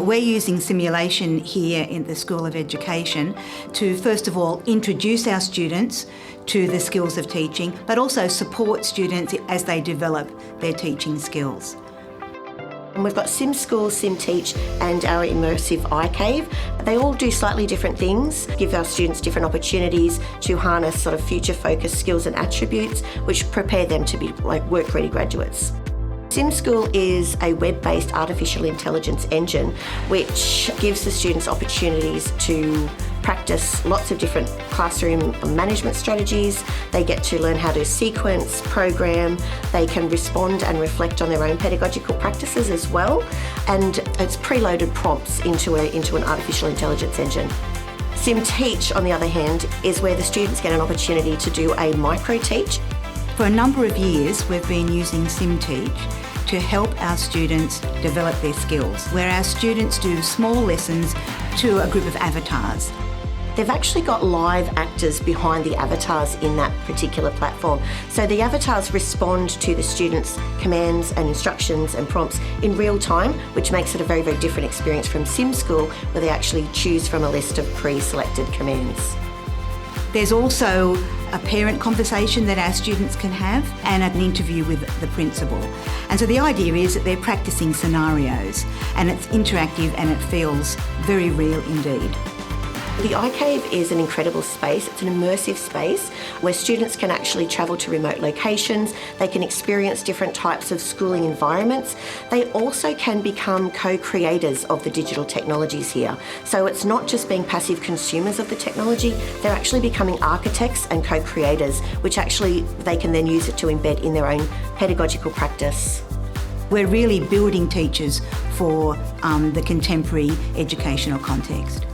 We're using simulation here in the School of Education to, first of all, introduce our students to the skills of teaching, but also support students as they develop their teaching skills. And we've got SimSchool, SimTeach and our Immersive iCave. They all do slightly different things, give our students different opportunities to harness sort of future-focused skills and attributes which prepare them to be like work-ready graduates. SimSchool is a web-based artificial intelligence engine which gives the students opportunities to practice lots of different classroom management strategies. They get to learn how to sequence, program, they can respond and reflect on their own pedagogical practices as well, and it's preloaded prompts into an artificial intelligence engine. SimTeach, on the other hand, is where the students get an opportunity to do a micro-teach. For a number of years, we've been using SimTeach to help our students develop their skills, where our students do small lessons to a group of avatars. They've actually got live actors behind the avatars in that particular platform. So the avatars respond to the students' commands and instructions and prompts in real time, which makes it a very, very different experience from SimSchool, where they actually choose from a list of pre-selected commands. There's also a parent conversation that our students can have and an interview with the principal. And so the idea is that they're practicing scenarios and it's interactive and it feels very real indeed. The iCave is an incredible space. It's an immersive space where students can actually travel to remote locations. They can experience different types of schooling environments. They also can become co-creators of the digital technologies here. So it's not just being passive consumers of the technology, they're actually becoming architects and co-creators, which actually they can then use it to embed in their own pedagogical practice. We're really building teachers for the contemporary educational context.